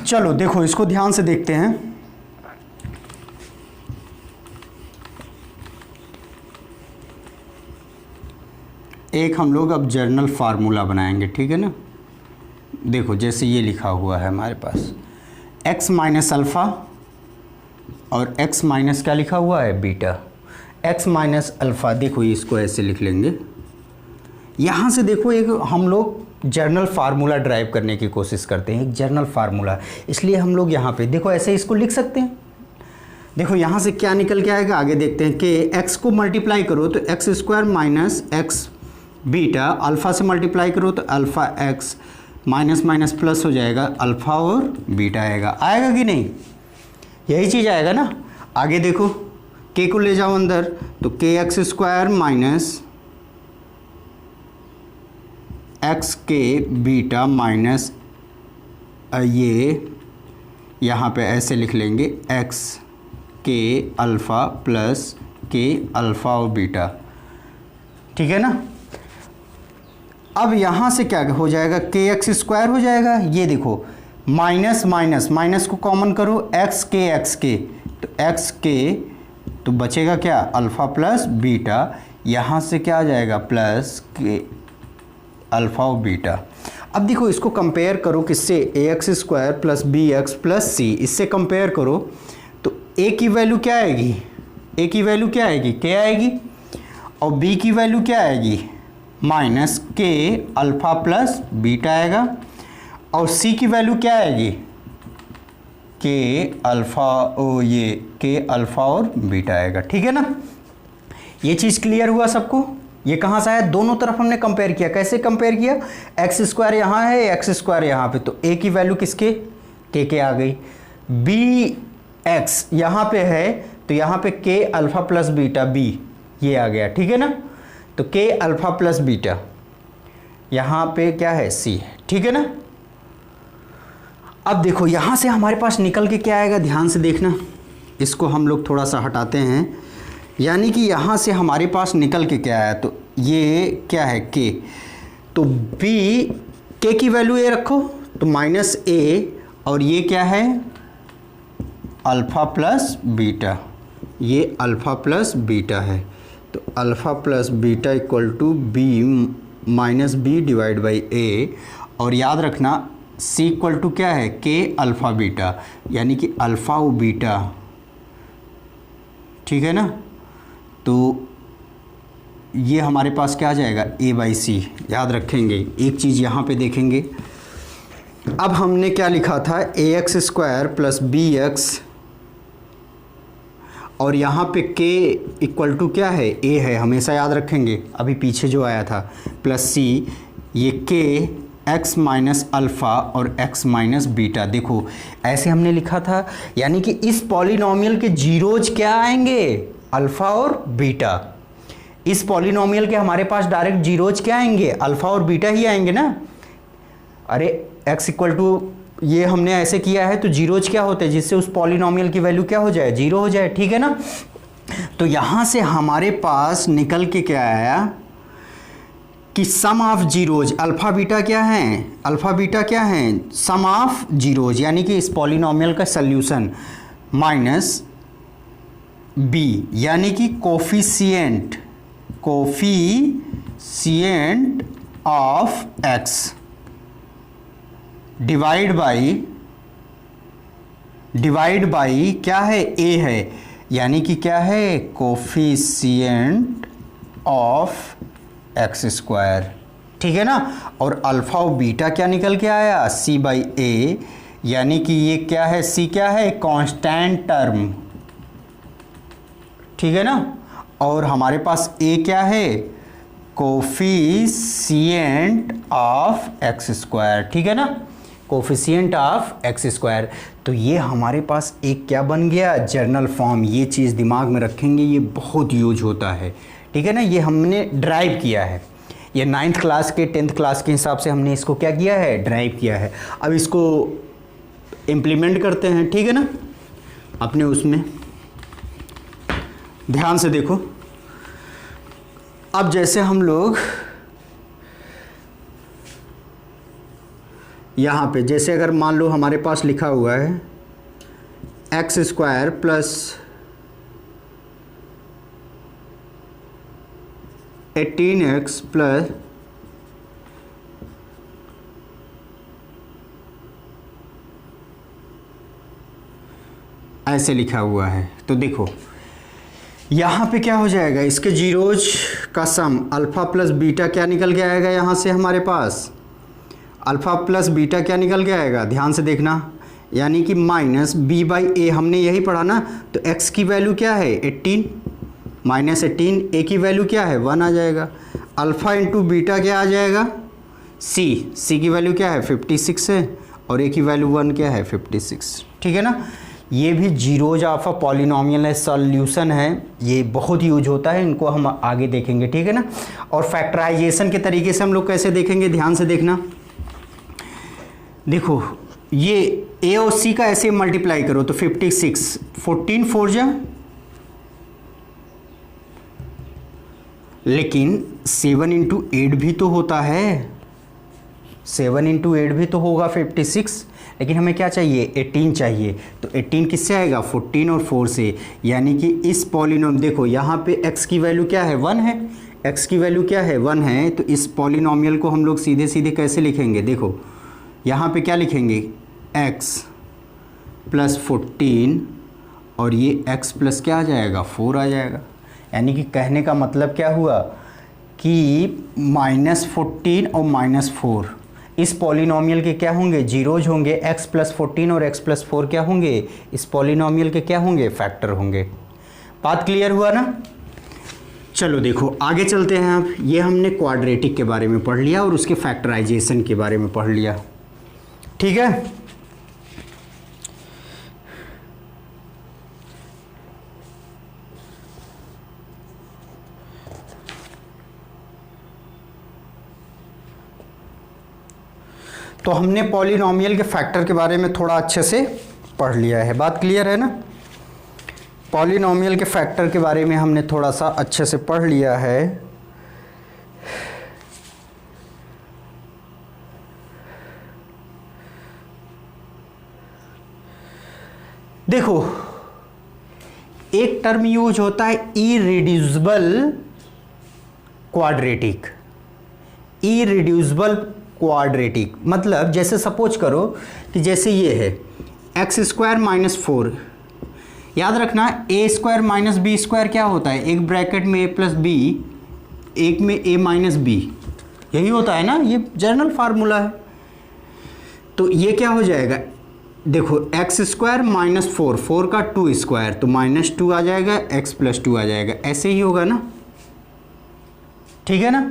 चलो देखो इसको ध्यान से देखते हैं। एक हम लोग अब जर्नल फार्मूला बनाएंगे, ठीक है ना। देखो जैसे ये लिखा हुआ है हमारे पास x माइनस अल्फ़ा और x माइनस क्या लिखा हुआ है, बीटा। x माइनस अल्फ़ा, देखो इसको ऐसे लिख लेंगे। यहाँ से देखो एक हम लोग जर्नल फार्मूला ड्राइव करने की कोशिश करते हैं, एक जर्नल फार्मूला, इसलिए हम लोग यहाँ पे देखो ऐसे इसको लिख सकते हैं। देखो यहाँ से क्या निकल के आएगा, आगे देखते हैं कि x को मल्टीप्लाई करो तो x square minus x beta, alpha से मल्टीप्लाई करो तो alpha x, minus minus plus हो जाएगा, अल्फ़ा और बीटा आएगा। आएगा कि नहीं, यही चीज़ आएगा ना। आगे देखो k को ले जाओ अंदर तो के एक्स स्क्वायर माइनस एक्स के बीटा माइनस ये यहाँ पे ऐसे लिख लेंगे एक्स के अल्फ़ा प्लस के अल्फ़ा और बीटा, ठीक है ना। अब यहाँ से क्या हो जाएगा, के एक्स स्क्वायर हो जाएगा। ये देखो माइनस माइनस माइनस को कॉमन करो, एक्स के तो एक्स के तो बचेगा क्या, अल्फ़ा प्लस बीटा। यहाँ से क्या आ जाएगा, प्लस के अल्फ़ा और बीटा। अब देखो इसको कंपेयर करो किससे, a x square plus b x plus c, इससे कंपेयर करो तो ए की वैल्यू क्या आएगी, ए की वैल्यू क्या आएगी, के आएगी, और बी की वैल्यू क्या आएगी, माइनस के अल्फ़ा प्लस बीटा आएगा, और सी की वैल्यू क्या आएगी, के अल्फ़ा ओ ये के अल्फ़ा और बीटा आएगा, ठीक है ना। ये चीज़ क्लियर हुआ सबको। ये कहाँ से आया, दोनों तरफ हमने कंपेयर किया। कैसे कंपेयर किया, एक्स स्क्वायर यहाँ है, एक्स स्क्वायर यहाँ पे, तो ए की वैल्यू किसके, के आ गई। बी एक्स यहाँ पे है तो यहाँ पे के अल्फ़ा प्लस बीटा बी ये आ गया, ठीक है ना। तो के अल्फ़ा प्लस बीटा यहाँ पे क्या है, सी है, ठीक है ना। अब देखो यहाँ से हमारे पास निकल के क्या आएगा, ध्यान से देखना। इसको हम लोग थोड़ा सा हटाते हैं, यानी कि यहाँ से हमारे पास निकल के क्या आया, तो ये क्या है के, तो बी के की वैल्यू ए रखो तो माइनस ए, और ये क्या है अल्फ़ा प्लस बीटा, ये अल्फ़ा प्लस बीटा है, तो alpha plus beta equal to b minus b divide by a, और याद रखना सी इक्वल टू क्या है के अल्फ़ा बीटा, यानी कि अल्फ़ा और बीटा, ठीक है ना। तो ये हमारे पास क्या आ जाएगा ए बाई सी, याद रखेंगे। एक चीज़ यहाँ पे देखेंगे, अब हमने क्या लिखा था a x square plus b x, और यहाँ पे के इक्वल टू क्या है ए है, हमेशा याद रखेंगे, अभी पीछे जो आया था, प्लस सी, ये के एक्स माइनस अल्फ़ा और एक्स माइनस बीटा। देखो ऐसे हमने लिखा था, यानी कि इस पॉलिनोमियल के जीरोज क्या आएंगे अल्फ़ा और बीटा, इस पॉलिनोमियल के हमारे पास डायरेक्ट जीरोज क्या आएंगे अल्फ़ा और बीटा ही आएंगे ना। अरे x इक्वल टू ये हमने ऐसे किया है तो जीरोज क्या होते हैं, जिससे उस पॉलिनोमियल की वैल्यू क्या हो जाए जीरो हो जाए, ठीक है ना। तो यहाँ से हमारे पास निकल के क्या आया कि सम ऑफ जीरोज अल्फ़ा बीटा क्या है, अल्फ़ा बीटा क्या है सम ऑफ जीरोज, यानी कि इस पॉलिनोमियल का सल्यूशन माइनस बी, यानी कि coefficient of x divide by क्या है a है, यानी कि क्या है कोफिशिएंट ऑफ एक्स स्क्वायर, ठीक है ना। और अल्फ़ा और बीटा क्या निकल के आया c बाई ए, यानी कि ये क्या है c क्या है कांस्टेंट टर्म, ठीक है ना। और हमारे पास a क्या है कोफिशिएंट ऑफ एक्स स्क्वायर, ठीक है ना, कोफिशिएंट ऑफ एक्स स्क्वायर। तो ये हमारे पास एक क्या बन गया जर्नल फॉर्म, ये चीज़ दिमाग में रखेंगे, ये बहुत यूज होता है, ठीक है ना। ये हमने ड्राइव किया है, ये 9th क्लास के 10th क्लास के हिसाब से हमने इसको क्या किया है ड्राइव किया है। अब इसको इम्प्लीमेंट करते हैं, ठीक है ना, अपने उसमें ध्यान से देखो। अब जैसे हम लोग यहाँ पे जैसे अगर मान लो हमारे पास लिखा हुआ है x square plus 18x plus ऐसे लिखा हुआ है, तो देखो यहाँ पे क्या हो जाएगा, इसके जीरोज का सम अल्फ़ा प्लस बीटा क्या निकल के आएगा, यहाँ से हमारे पास अल्फ़ा प्लस बीटा क्या निकल के आएगा, ध्यान से देखना, यानी कि माइनस बी बाई ए, हमने यही पढ़ा ना। तो x की वैल्यू क्या है 18 माइनस 18, ए की वैल्यू क्या है 1 आ जाएगा, अल्फ़ा इंटू बीटा क्या आ जाएगा c की वैल्यू क्या है 56 है, और ए की वैल्यू 1 क्या है 56, ठीक है ना। ये भी जीरोज ऑफ अ पॉलिनोमियल है, सॉल्यूशन है, ये बहुत यूज होता है, इनको हम आगे देखेंगे, ठीक है ना। और फैक्टराइजेशन के तरीके से हम लोग कैसे देखेंगे, ध्यान से देखना। देखो ये ए और सी का ऐसे मल्टीप्लाई करो तो 56, 14 4 जा, लेकिन 7 इंटू 8 भी तो होता है, 7 इंटू 8 भी तो होगा 56, लेकिन हमें क्या चाहिए 18 चाहिए। तो 18 किससे आएगा 14 और 4 से, यानी कि इस पॉलिनोम देखो यहाँ पे x की वैल्यू क्या है 1 है, x की वैल्यू क्या है 1 है, तो इस पॉलिनोमियल को हम लोग सीधे सीधे कैसे लिखेंगे, देखो यहाँ पे क्या लिखेंगे x प्लस 14 और ये x प्लस क्या आ जाएगा 4 आ जाएगा। यानी कि कहने का मतलब क्या हुआ कि -14 और -4 इस पॉलिनोमियल के क्या होंगे जीरोज होंगे, x प्लस 14 और x प्लस 4 क्या होंगे इस पॉलिनोमियल के क्या होंगे फैक्टर होंगे। बात क्लियर हुआ ना। चलो देखो आगे चलते हैं। अब ये हमने क्वाड्रेटिक के बारे में पढ़ लिया और उसके फैक्टराइजेशन के बारे में पढ़ लिया, ठीक है। तो हमने पॉलिनोमियल के फैक्टर के बारे में थोड़ा अच्छे से पढ़ लिया है, बात क्लियर है ना। पॉलिनोमियल के फैक्टर के बारे में हमने थोड़ा सा अच्छे से पढ़ लिया है। देखो एक टर्म यूज होता है इरिड्यूसिबल क्वाड्रेटिक। इरिड्यूसिबल क्वाड्रेटिक मतलब जैसे सपोज करो कि जैसे ये है एक्स स्क्वायर माइनस 4, याद रखना ए स्क्वायर माइनस बी स्क्वायर क्या होता है, एक ब्रैकेट में ए प्लस बी, एक में ए माइनस बी, यही होता है ना, ये जनरल फार्मूला है। तो ये क्या हो जाएगा, देखो एक्स स्क्वायर माइनस 4, 4 का 2 स्क्वायर तो माइनस 2 आ जाएगा, एक्स प्लस 2 आ जाएगा, ऐसे ही होगा ना, ठीक है ना।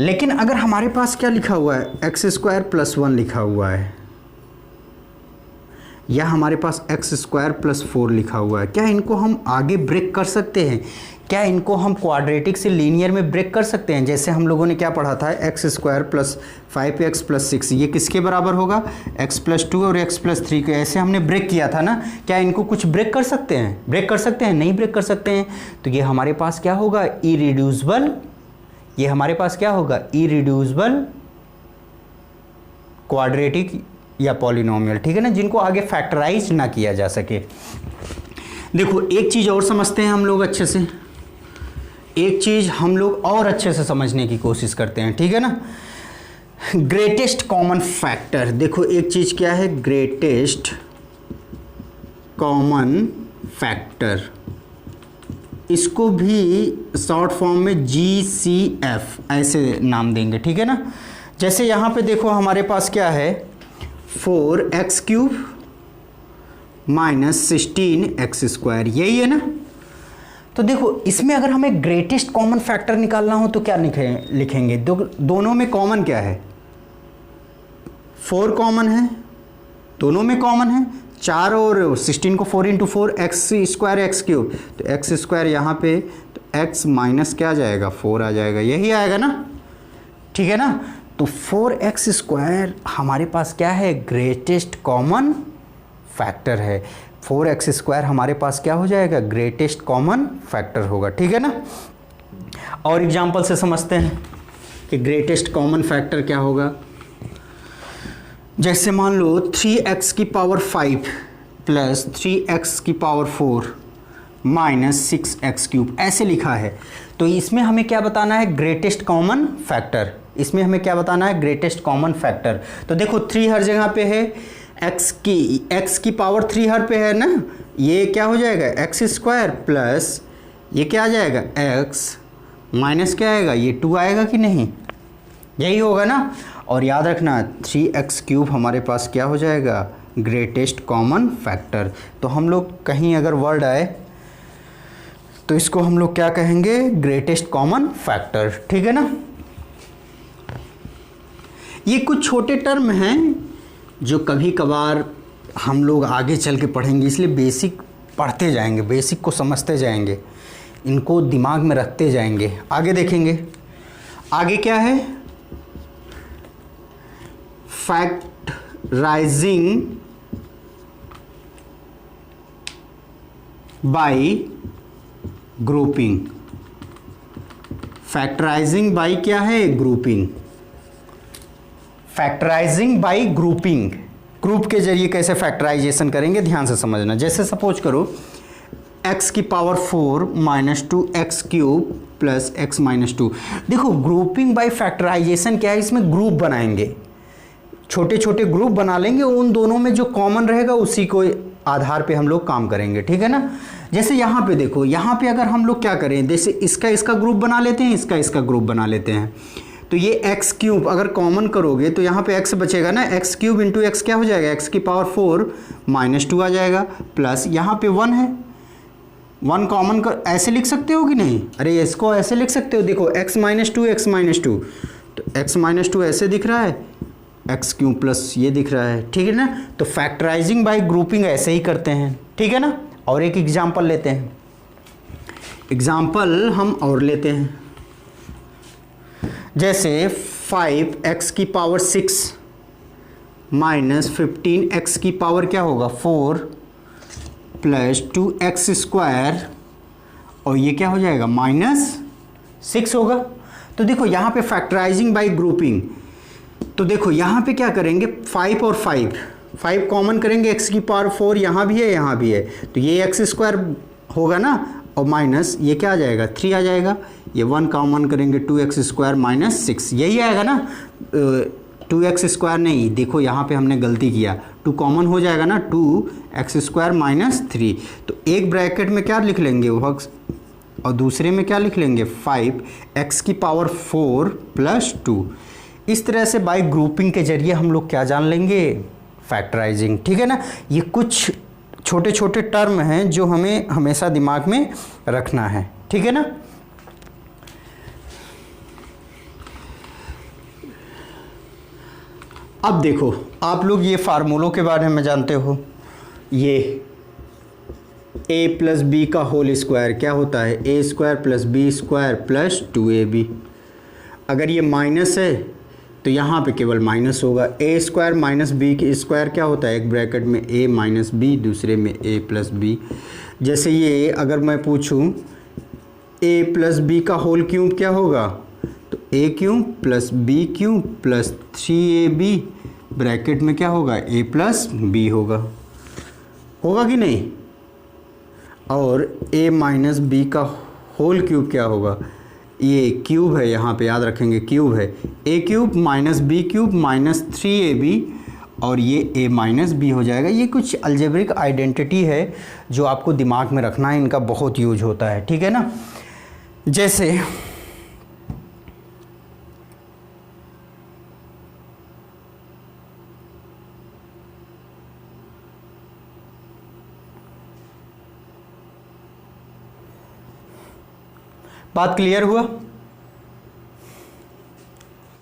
लेकिन अगर हमारे पास क्या लिखा हुआ है, एक्स स्क्वायर प्लस 1 लिखा हुआ है, या हमारे पास एक्स स्क्वायर प्लस 4 लिखा हुआ है, क्या इनको हम आगे ब्रेक कर सकते हैं, क्या इनको हम क्वाड्रेटिक से लीनियर में ब्रेक कर सकते हैं। जैसे हम लोगों ने क्या पढ़ा था, x square plus 5x plus 6 ये किसके बराबर होगा, x प्लस 2 और x प्लस 3 को ऐसे हमने ब्रेक किया था ना, क्या इनको कुछ ब्रेक कर सकते हैं, ब्रेक कर सकते हैं, नहीं ब्रेक कर सकते हैं। तो ये हमारे पास क्या होगा, इरिड्यूसिबल, ये हमारे पास क्या होगा, इरिड्यूसिबल क्वाड्रेटिक या पॉलिनोमियल, ठीक है ना, जिनको आगे फैक्टराइज ना किया जा सके। देखो एक चीज़ और समझते हैं हम लोग अच्छे से, एक चीज़ हम लोग और अच्छे से समझने की कोशिश करते हैं, ठीक है ना। ग्रेटेस्ट कॉमन फैक्टर, देखो एक चीज़ क्या है, ग्रेटेस्ट कॉमन फैक्टर, इसको भी शॉर्ट फॉर्म में GCF ऐसे नाम देंगे, ठीक है ना। जैसे यहाँ पे देखो हमारे पास क्या है, 4x³ माइनस 16x स्क्वायर, यही है ना। तो देखो इसमें अगर हमें ग्रेटेस्ट कॉमन फैक्टर निकालना हो तो क्या लिखेंगे, दोनों में कॉमन क्या है, 4 कॉमन है, दोनों में कॉमन है, 4 और 16 को 4 इंटू 4 एक्स स्क्वायर x³, तो एक्स स्क्वायर यहाँ पे तो x माइनस क्या आ जाएगा, 4 आ जाएगा, यही आएगा ना, ठीक है ना। तो 4x स्क्वायर हमारे पास क्या है, ग्रेटेस्ट कॉमन फैक्टर है, 4x स्क्वायर हमारे पास क्या हो जाएगा, ग्रेटेस्ट कॉमन फैक्टर होगा, ठीक है ना। और एग्जांपल से समझते हैं कि ग्रेटेस्ट कॉमन फैक्टर क्या होगा। जैसे मान लो 3x की पावर 5 प्लस 3x की पावर 4 माइनस 6x³ ऐसे लिखा है, तो इसमें हमें क्या बताना है, ग्रेटेस्ट कॉमन फैक्टर, इसमें हमें क्या बताना है, ग्रेटेस्ट कॉमन फैक्टर। तो देखो 3 हर जगह पे है, x की पावर 3 हर पे है ना, ये क्या हो जाएगा, एक्स स्क्वायर प्लस ये क्या आ जाएगा, x माइनस क्या आएगा, ये 2 आएगा कि नहीं, यही होगा ना। और याद रखना 3x³ हमारे पास क्या हो जाएगा, ग्रेटेस्ट कॉमन फैक्टर। तो हम लोग कहीं अगर वर्ड आए तो इसको हम लोग क्या कहेंगे, ग्रेटेस्ट कॉमन फैक्टर, ठीक है ना। ये कुछ छोटे टर्म हैं जो कभी कभार हम लोग आगे चल के पढ़ेंगे, इसलिए बेसिक पढ़ते जाएंगे, बेसिक को समझते जाएंगे, इनको दिमाग में रखते जाएंगे, आगे देखेंगे। आगे क्या है, factorizing by grouping, factorizing by क्या है, grouping, factorizing by grouping, group के जरिए कैसे फैक्टराइजेशन करेंगे, ध्यान से समझना। जैसे सपोज करो x की power 4 minus 2x³ plus x minus 2, देखो ग्रुपिंग बाय फैक्टराइजेशन क्या है, इसमें ग्रुप बनाएंगे, छोटे छोटे ग्रुप बना लेंगे, उन दोनों में जो कॉमन रहेगा उसी को आधार पे हम लोग काम करेंगे, ठीक है ना। जैसे यहाँ पे देखो, यहाँ पे अगर हम लोग क्या करें, जैसे इसका ग्रुप बना लेते हैं, इसका ग्रुप बना लेते हैं, तो ये x³ अगर कॉमन करोगे तो यहाँ पे x बचेगा ना, x³ इंटू x क्या हो जाएगा, x की पावर 4 माइनस 2 आ जाएगा, प्लस यहाँ पे 1 है, 1 कॉमन कर ऐसे लिख सकते हो कि नहीं, अरे इसको ऐसे लिख सकते हो, देखो x माइनस 2 x माइनस 2, तो x माइनस 2 ऐसे दिख रहा है, x³ प्लस ये दिख रहा है, ठीक है ना। तो फैक्टराइजिंग बाय ग्रुपिंग ऐसे ही करते हैं, ठीक है ना। और एक एग्जाम्पल लेते हैं, एग्जाम्पल हम और लेते हैं, जैसे 5x की पावर 6 माइनस 15x की पावर क्या होगा, 4 प्लस 2x स्क्वायर, और ये क्या हो जाएगा, माइनस 6 होगा। तो देखो यहाँ पे फैक्टराइजिंग बाय ग्रुपिंग, तो देखो यहाँ पे क्या करेंगे, 5 और 5 5 कॉमन करेंगे, x की पावर 4 यहाँ भी है यहाँ भी है, तो ये एक्स स्क्वायर होगा ना, और माइनस ये क्या आ जाएगा 3 आ जाएगा, ये 1 कॉमन करेंगे 2x स्क्वायर माइनस 6 यही आएगा ना। 2x स्क्वायर नहीं, देखो यहाँ पे हमने गलती किया, 2 कॉमन हो जाएगा ना, 2x स्क्वायर माइनस 3, तो एक ब्रैकेट में क्या लिख लेंगे वो, और दूसरे में क्या लिख लेंगे 5x की पावर 4 प्लस 2। इस तरह से बाय ग्रुपिंग के जरिए हम लोग क्या जान लेंगे, फैक्टराइजिंग। ठीक है ना, ये कुछ छोटे छोटे टर्म हैं जो हमें हमेशा दिमाग में रखना है। ठीक है ना, अब देखो आप लोग ये फार्मूलों के बारे में जानते हो, ये a प्लस बी का होल स्क्वायर क्या होता है, a square plus B square plus 2ab। अगर ये माइनस है तो यहाँ पे केवल माइनस होगा, a स्क्वायर माइनस बी की स्क्वायर क्या होता है, एक ब्रैकेट में a माइनस बी, दूसरे में a प्लस बी। जैसे ये अगर मैं पूछूँ a प्लस बी का होल क्यूब क्या होगा, तो a cube plus B cube plus 3ab, bracket में क्या होगा a प्लस बी होगा कि नहीं। और a माइनस बी का होल क्यूब क्या होगा, ये क्यूब है, यहाँ पे याद रखेंगे क्यूब है, a cube minus B cube minus 3ab, और ये a माइनस बी हो जाएगा। ये कुछ अलजेब्रिक आइडेंटिटी है जो आपको दिमाग में रखना है, इनका बहुत यूज होता है। ठीक है ना, जैसे बात क्लियर हुआ।